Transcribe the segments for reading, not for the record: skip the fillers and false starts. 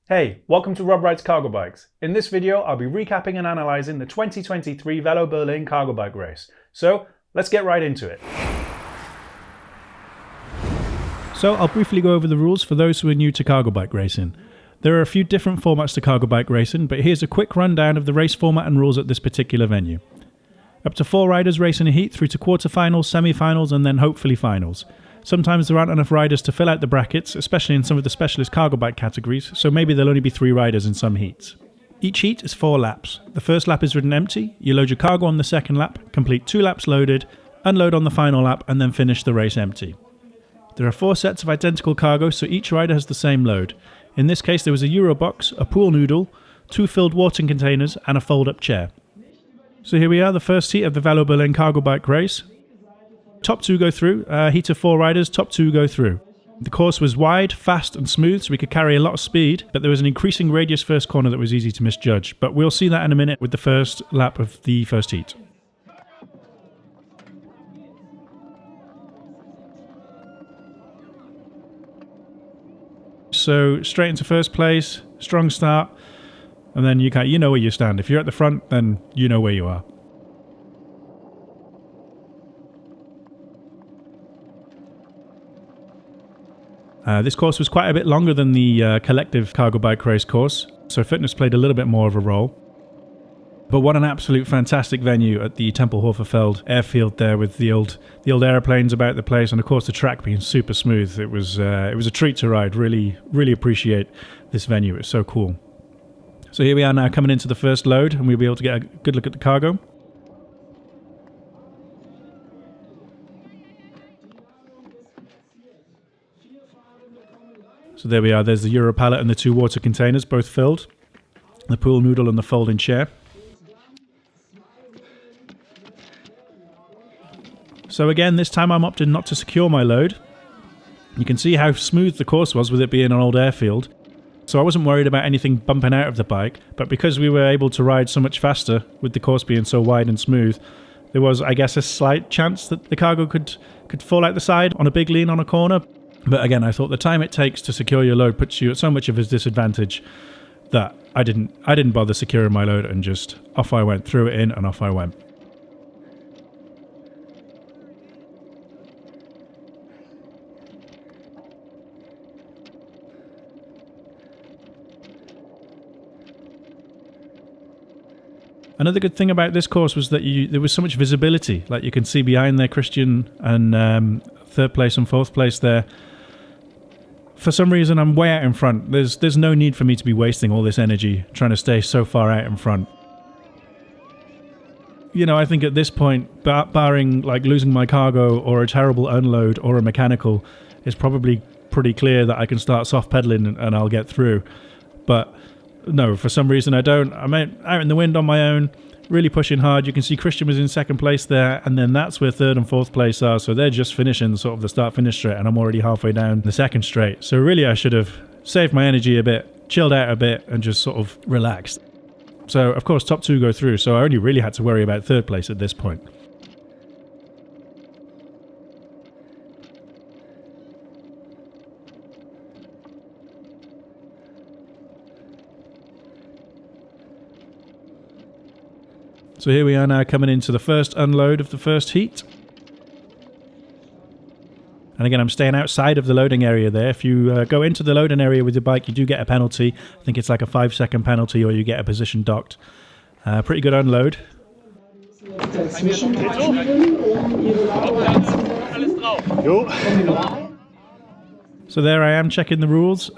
Hey, welcome to Rob Rides Cargo Bikes. In this video, I'll be recapping and analysing the 2023 Velo Berlin cargo bike race. So, let's get right into it. So, I'll briefly go over the rules for those who are new to cargo bike racing. There are a few different formats to cargo bike racing, but here's a quick rundown of the race format and rules at this particular venue. Up to 4 riders race in a heat through to quarterfinals, semi-finals, and then hopefully finals. Sometimes there aren't enough riders to fill out the brackets, especially in some of the specialist cargo bike categories, so maybe there'll only be 3 riders in some heats. Each heat is 4 laps. The first lap is ridden empty, you load your cargo on the second lap, complete 2 laps loaded, unload on the final lap, and then finish the race empty. There are 4 sets of identical cargo, so each rider has the same load. In this case there was a Euro box, a pool noodle, 2 filled watering containers, and a fold-up chair. So here we are, the first heat of the Velo Berlin cargo bike race. Top 2 go through, heat of 4 riders, top 2 go through. The course was wide, fast and smooth, so we could carry a lot of speed, but there was an increasing radius first corner that was easy to misjudge. But we'll see that in a minute with the first lap of the first heat. So straight into first place, strong start, and then you know where you stand. If you're at the front, then you know where you are. This course was quite a bit longer than the collective cargo bike race course, so fitness played a little bit more of a role. But what an absolute fantastic venue at the Tempelhoferfeld airfield there, with the old airplanes about the place, and of course the track being super smooth. It was a treat to ride. Really appreciate this venue. It's so cool. So here we are now coming into the first load, and we'll be able to get a good look at the cargo. So there we are, there's the Euro pallet and the 2 water containers, both filled. The pool noodle and the folding chair. So again, this time I'm opting not to secure my load. You can see how smooth the course was with it being an old airfield. So I wasn't worried about anything bumping out of the bike, but because we were able to ride so much faster with the course being so wide and smooth, there was, I guess, a slight chance that the cargo could fall out the side on a big lean on a corner. But again, I thought the time it takes to secure your load puts you at so much of a disadvantage that I didn't bother securing my load, and just off I went, threw it in and off I went. Another good thing about this course was that there was so much visibility. Like, you can see behind there Christian and third place and fourth place there. For some reason, I'm way out in front. There's no need for me to be wasting all this energy trying to stay so far out in front. You know, I think at this point, barring like losing my cargo or a terrible unload or a mechanical, it's probably pretty clear that I can start soft pedaling and I'll get through. But no, for some reason I don't. I'm out in the wind on my own, really pushing hard. You can see Christian was in second place there, and then that's where third and fourth place are, so they're just finishing sort of the start-finish straight, and I'm already halfway down the second straight. So really I should have saved my energy a bit, chilled out a bit, and just sort of relaxed. So of course top 2 go through, so I only really had to worry about third place at this point. So here we are now coming into the first unload of the first heat. And again, I'm staying outside of the loading area there. If you go into the loading area with your bike, you do get a penalty. I think it's like a 5-second penalty, or you get a position docked. Pretty good unload. So there I am checking the rules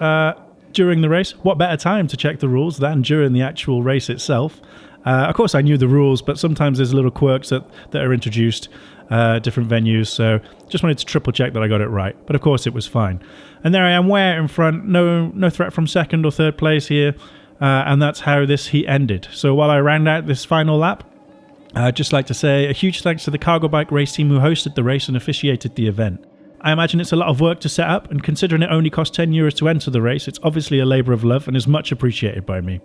during the race. What better time to check the rules than during the actual race itself? Of course I knew the rules, but sometimes there's little quirks that are introduced, different venues, so just wanted to triple check that I got it right. But of course it was fine. And there I am way out in front, no threat from second or third place here, and that's how this heat ended. So while I round out this final lap, I'd just like to say a huge thanks to the cargo bike race team who hosted the race and officiated the event. I imagine it's a lot of work to set up, and considering it only cost €10 to enter the race, it's obviously a labour of love and is much appreciated by me.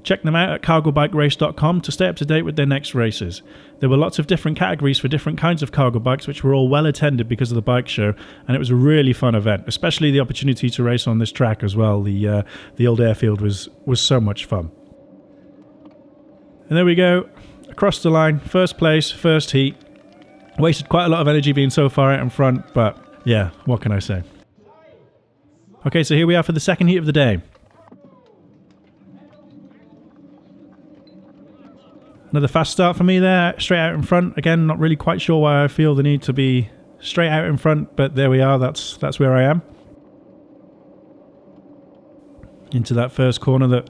Check them out at cargobikerace.com to stay up to date with their next races. There were lots of different categories for different kinds of cargo bikes, which were all well attended because of the bike show, and it was a really fun event, especially the opportunity to race on this track as well. The old airfield was so much fun. And there we go, across the line, first place, first heat. Wasted quite a lot of energy being so far out in front, but yeah, what can I say? Okay, so here we are for the second heat of the day. Another fast start for me there, straight out in front. Again, not really quite sure why I feel the need to be straight out in front, but there we are, that's where I am. Into that first corner that,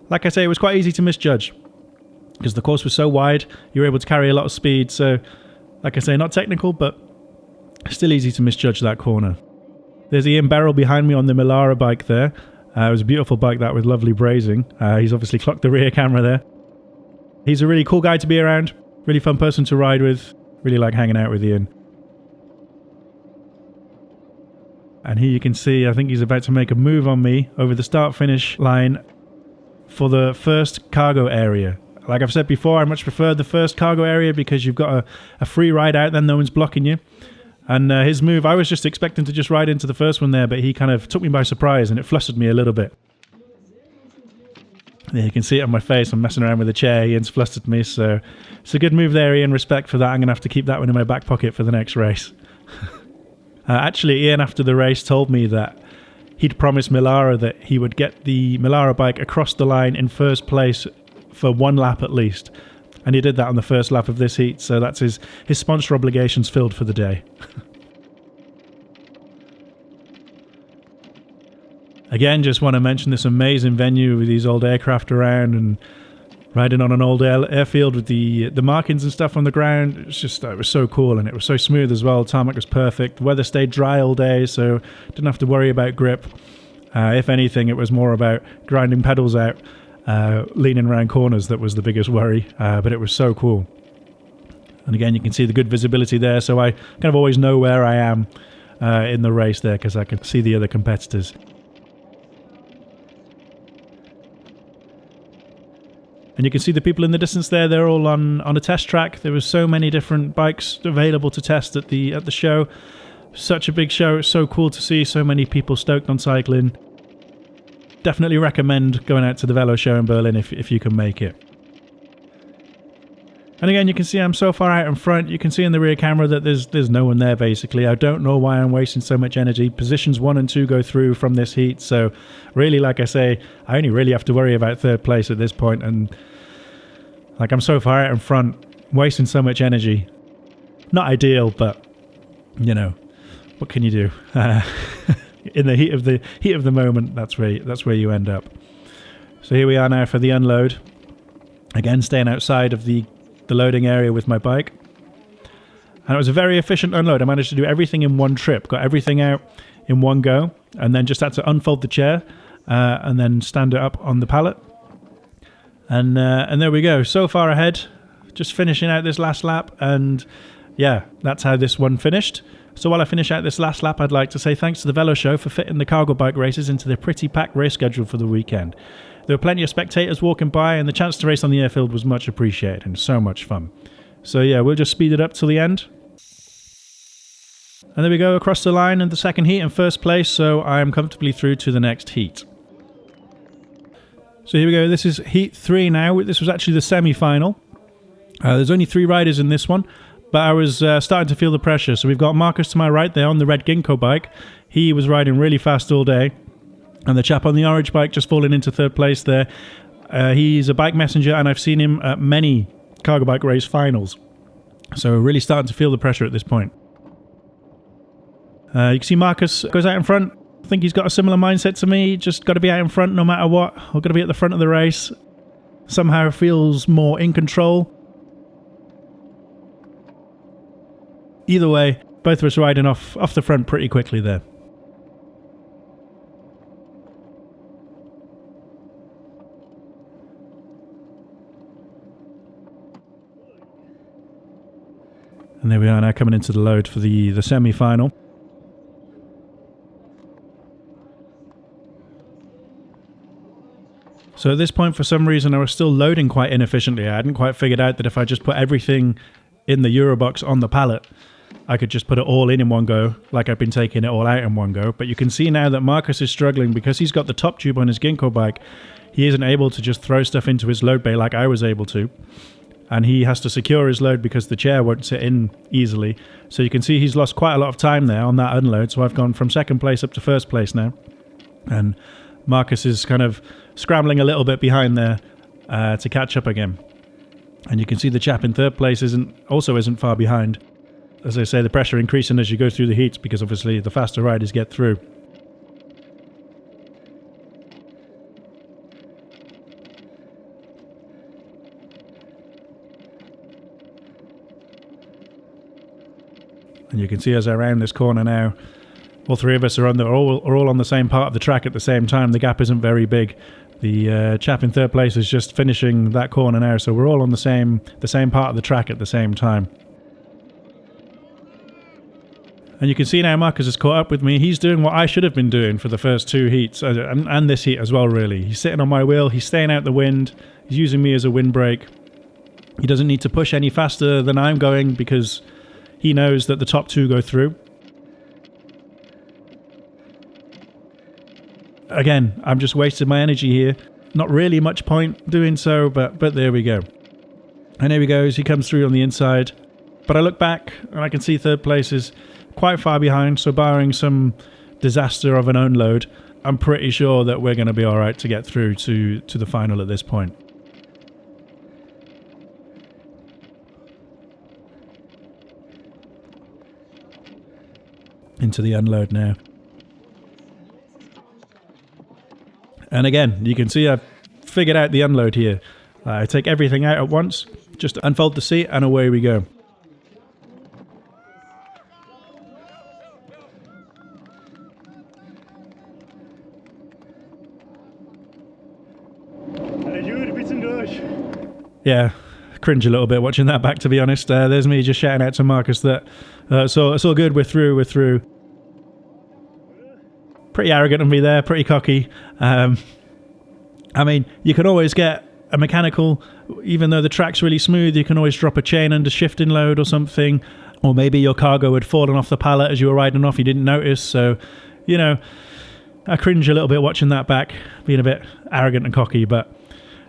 like I say, it was quite easy to misjudge, because the course was so wide, you were able to carry a lot of speed, so, like I say, not technical, but still easy to misjudge that corner. There's Ian Barrell behind me on the Melara bike there. It was a beautiful bike, that, with lovely brazing. He's obviously clocked the rear camera there. He's a really cool guy to be around, really fun person to ride with, really like hanging out with Ian. And here you can see, I think he's about to make a move on me over the start-finish line for the first cargo area. Like I've said before, I much prefer the first cargo area because you've got a free ride out, then no one's blocking you. And his move, I was just expecting to just ride into the first one there, but he kind of took me by surprise and it flustered me a little bit. There you can see it on my face, I'm messing around with the chair, Ian's flustered me, so it's a good move there, Ian, respect for that. I'm going to have to keep that one in my back pocket for the next race. Actually, Ian, after the race, told me that he'd promised Melara that he would get the Melara bike across the line in first place for one lap at least. And he did that on the first lap of this heat, so that's his sponsor obligations filled for the day. Again, just want to mention this amazing venue with these old aircraft around and riding on an old airfield with the markings and stuff on the ground. It was so cool, and it was so smooth as well. Tarmac was perfect. The weather stayed dry all day, so didn't have to worry about grip. If anything, it was more about grinding pedals out, leaning around corners that was the biggest worry, but it was so cool. And again, you can see the good visibility there, so I kind of always know where I am in the race there because I can see the other competitors. And you can see the people in the distance there, they're all on a test track. There were so many different bikes available to test at the show. Such a big show, it's so cool to see so many people stoked on cycling. Definitely recommend going out to the Velo show in Berlin if you can make it. And again, you can see I'm so far out in front. You can see in the rear camera that there's no one there basically. I don't know why I'm wasting so much energy. Positions 1 and 2 go through from this heat, so really, like I say, I only really have to worry about third place at this point, and like I'm so far out in front, wasting so much energy. Not ideal, but you know, what can you do? In the heat of the moment, that's where you end up. So here we are now for the unload. Again, staying outside of the loading area with my bike. And it was a very efficient unload. I managed to do everything in one trip. Got everything out in one go, and then just had to unfold the chair and then stand it up on the pallet. And there we go. So far ahead, just finishing out this last lap, and yeah, that's how this one finished. So while I finish out this last lap, I'd like to say thanks to the Velo Show for fitting the cargo bike races into their pretty packed race schedule for the weekend. There were plenty of spectators walking by, and the chance to race on the airfield was much appreciated and so much fun. So yeah, we'll just speed it up till the end. And there we go, across the line in the second heat in first place, so I am comfortably through to the next heat. So here we go, this is heat 3 now. This was actually the semi-final. There's only 3 riders in this one, but I was starting to feel the pressure. So we've got Marcus to my right there on the red Ginkgo bike. He was riding really fast all day. And the chap on the orange bike just falling into third place there. He's a bike messenger, and I've seen him at many cargo bike race finals. So really starting to feel the pressure at this point. You can see Marcus goes out in front. I think he's got a similar mindset to me. Just got to be out in front no matter what. I've got to be at the front of the race. Somehow feels more in control. Either way, both of us riding off the front pretty quickly there. And there we are now coming into the load for the semi-final. So at this point, for some reason, I was still loading quite inefficiently. I hadn't quite figured out that if I just put everything in the Eurobox on the pallet, I could just put it all in one go, like I've been taking it all out in one go. But you can see now that Marcus is struggling because he's got the top tube on his Ginkgo bike. He isn't able to just throw stuff into his load bay like I was able to. And he has to secure his load because the chair won't sit in easily. So you can see he's lost quite a lot of time there on that unload. So I've gone from second place up to first place now. And Marcus is kind of scrambling a little bit behind there to catch up again. And you can see the chap in third place isn't far behind. As I say, the pressure increasing as you go through the heats because obviously the faster riders get through. And you can see as I round this corner now, all three of us are all on the same part of the track at the same time. The gap isn't very big. The chap in third place is just finishing that corner now, so we're all on the same part of the track at the same time. And you can see now Marcus has caught up with me. He's doing what I should have been doing for the first two heats, and this heat as well, really. He's sitting on my wheel, he's staying out the wind, he's using me as a windbreak. He doesn't need to push any faster than I'm going because he knows that the top two go through. Again, I'm just wasting my energy here. Not really much point doing so, but there we go. And here he goes, he comes through on the inside. But I look back and I can see third place is quite far behind, so barring some disaster of an own load, I'm pretty sure that we're going to be alright to get through to the final at this point. Into the unload now. And again, you can see I've figured out the unload here. I take everything out at once, just unfold the seat, and away we go. Yeah, cringe a little bit watching that back, to be honest. There's me just shouting out to Marcus that so it's all good, we're through. Pretty arrogant of me there, pretty cocky. I mean, you can always get a mechanical, even though the track's really smooth, you can always drop a chain under shifting load or something, or maybe your cargo had fallen off the pallet as you were riding off, you didn't notice. So, you know, I cringe a little bit watching that back, being a bit arrogant and cocky. But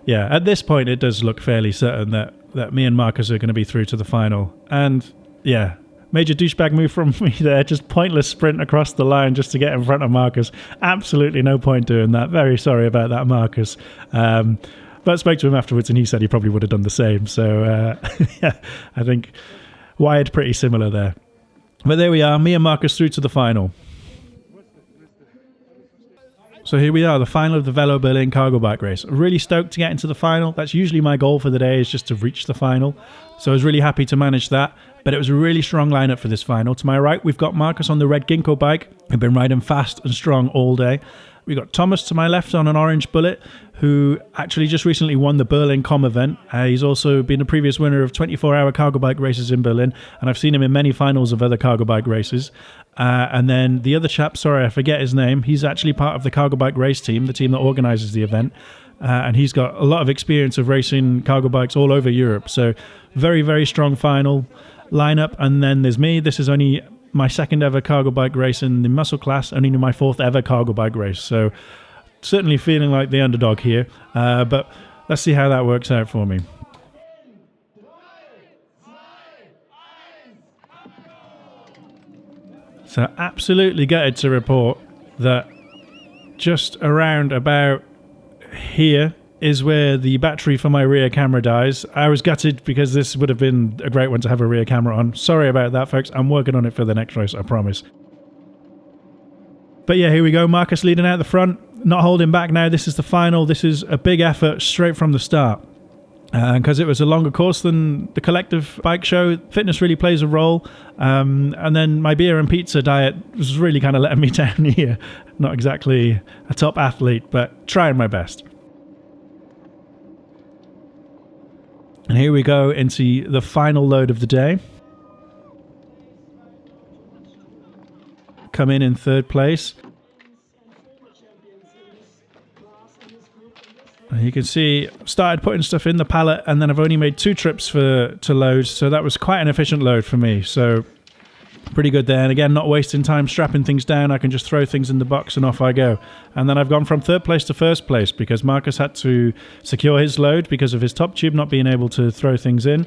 yeah, at this point it does look fairly certain that me and Marcus are going to be through to the final. And yeah, major douchebag move from me there, just pointless sprint across the line just to get in front of Marcus. Absolutely no point doing that. Very sorry about that, Marcus. But I spoke to him afterwards and he said he probably would have done the same. So yeah, I think wired pretty similar there. But there we are, me and Marcus through to the final. So here we are, the final of the Velo Berlin cargo bike race. Really stoked to get into the final. That's usually my goal for the day, is just to reach the final. So I was really happy to manage that. But it was a really strong lineup for this final. To my right, we've got Marcus on the red Ginkgo bike, who've been riding fast and strong all day. We've got Thomas to my left on an orange Bullet, who actually just recently won the Berlin Com event. He's also been a previous winner of 24-hour cargo bike races in Berlin, and I've seen him in many finals of other cargo bike races. And then the other chap, sorry, I forget his name, he's actually part of the cargo bike race team, the team that organises the event. And he's got a lot of experience of racing cargo bikes all over Europe. So very, very strong final lineup. And then there's me. This is only my second ever cargo bike race in the muscle class, only my fourth ever cargo bike race. So certainly feeling like the underdog here. But let's see how that works out for me. So absolutely gutted to report that just around about here is where the battery for my rear camera dies. I was gutted because this would have been a great one to have a rear camera on. Sorry about that, folks. I'm working on it for the next race, I promise. But yeah, here we go. Marcus leading out the front, not holding back now. This is the final. This is a big effort straight from the start. Because it was a longer course than the collective bike show, fitness really plays a role. And then my beer and pizza diet was really kind of letting me down here. Not exactly a top athlete, but trying my best. And here we go into the final load of the day. Come in third place. And you can see, started putting stuff in the pallet, and then I've only made 2 trips to load, so that was quite an efficient load for me. So pretty good there. And again, not wasting time strapping things down. I can just throw things in the box and off I go. And then I've gone from 3rd place to 1st place because Marcus had to secure his load because of his top tube not being able to throw things in.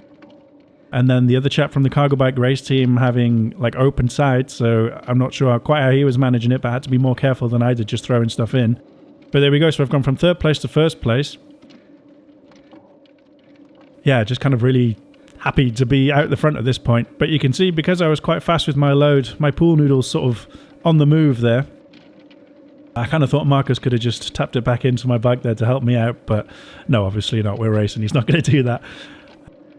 And then the other chap from the cargo bike race team having like open sides, so I'm not sure quite how he was managing it, but I had to be more careful than I did just throwing stuff in. But there we go, so I've gone from 3rd place to 1st place. Yeah, just kind of really happy to be out the front at this point. But you can see, because I was quite fast with my load, my pool noodle's sort of on the move there. I kind of thought Marcus could have just tapped it back into my bike there to help me out, but no, obviously not. We're racing. He's not going to do that.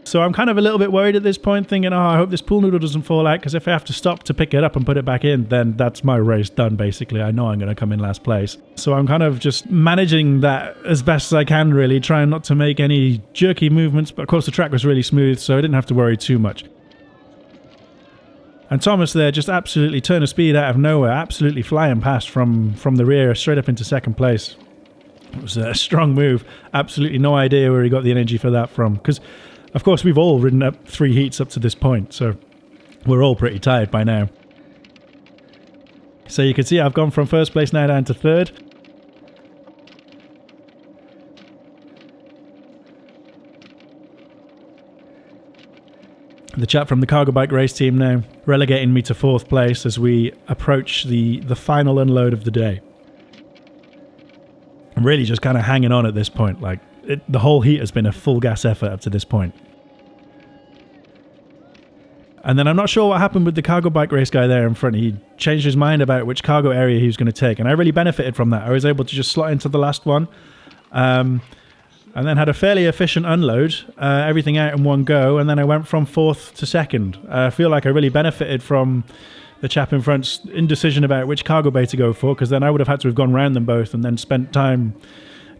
So I'm kind of a little bit worried at this point, thinking, oh, I hope this pool noodle doesn't fall out, because if I have to stop to pick it up and put it back in, then that's my race done, basically. I know I'm going to come in last place. So I'm kind of just managing that as best as I can, really, trying not to make any jerky movements. But of course, the track was really smooth, so I didn't have to worry too much. And Thomas there just absolutely turned a speed out of nowhere, absolutely flying past from the rear, straight up into 2nd place. It was a strong move. Absolutely no idea where he got the energy for that from, because of course, we've all ridden up 3 heats up to this point, so we're all pretty tired by now. So you can see I've gone from 1st place now down to 3rd. The chap from the cargo bike race team now relegating me to 4th place as we approach the final unload of the day. I'm really just kind of hanging on at this point, like the whole heat has been a full gas effort up to this point. And then I'm not sure what happened with the cargo bike race guy there in front. He changed his mind about which cargo area he was going to take, and I really benefited from that. I was able to just slot into the last one, and then had a fairly efficient unload, everything out in one go, and then I went from 4th to 2nd. I feel like I really benefited from the chap in front's indecision about which cargo bay to go for, because then I would have had to have gone round them both and then spent time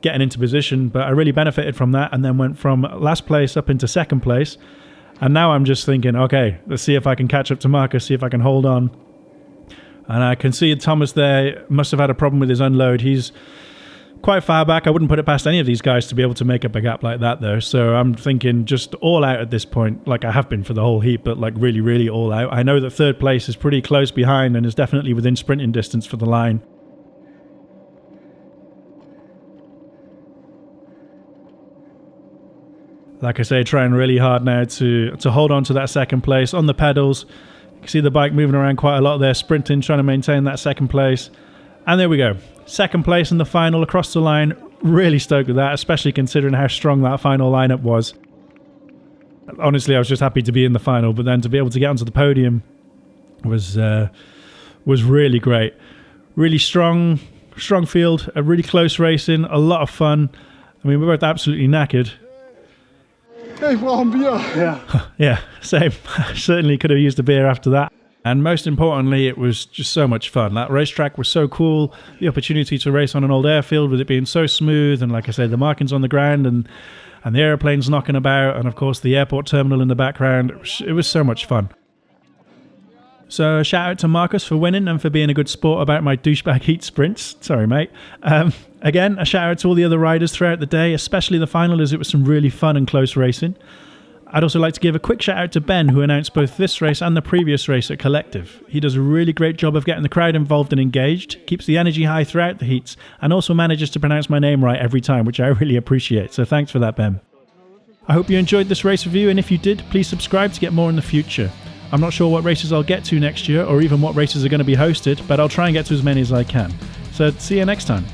getting into position. But I really benefited from that, and then went from last place up into 2nd place. And now I'm just thinking, okay, let's see if I can catch up to Marcus, see if I can hold on. And I can see Thomas there must have had a problem with his unload. He's quite far back. I wouldn't put it past any of these guys to be able to make up a gap like that, though. So I'm thinking just all out at this point, like I have been for the whole heat, but like really, really all out. I know that 3rd place is pretty close behind and is definitely within sprinting distance for the line. Like I say, trying really hard now to hold on to that 2nd place on the pedals. You can see the bike moving around quite a lot there, sprinting, trying to maintain that 2nd place. And there we go. 2nd place in the final across the line. Really stoked with that, especially considering how strong that final lineup was. Honestly, I was just happy to be in the final, but then to be able to get onto the podium was really great. Really strong field, a really close racing, a lot of fun. I mean, we're both absolutely knackered. Ich brauche ein Bier. Yeah. Yeah, same. Certainly could have used a beer after that. And most importantly, it was just so much fun. That racetrack was so cool. The opportunity to race on an old airfield with it being so smooth, and like I said, the markings on the ground and the airplanes knocking about, and of course the airport terminal in the background. It was so much fun. So a shout out to Marcus for winning and for being a good sport about my douchebag heat sprints. Sorry, mate. Again, a shout out to all the other riders throughout the day, especially the final, as it was some really fun and close racing. I'd also like to give a quick shout out to Ben, who announced both this race and the previous race at Collective. He does a really great job of getting the crowd involved and engaged, keeps the energy high throughout the heats, and also manages to pronounce my name right every time, which I really appreciate. So thanks for that, Ben. I hope you enjoyed this race review, and if you did, please subscribe to get more in the future. I'm not sure what races I'll get to next year, or even what races are going to be hosted, but I'll try and get to as many as I can. So see you next time.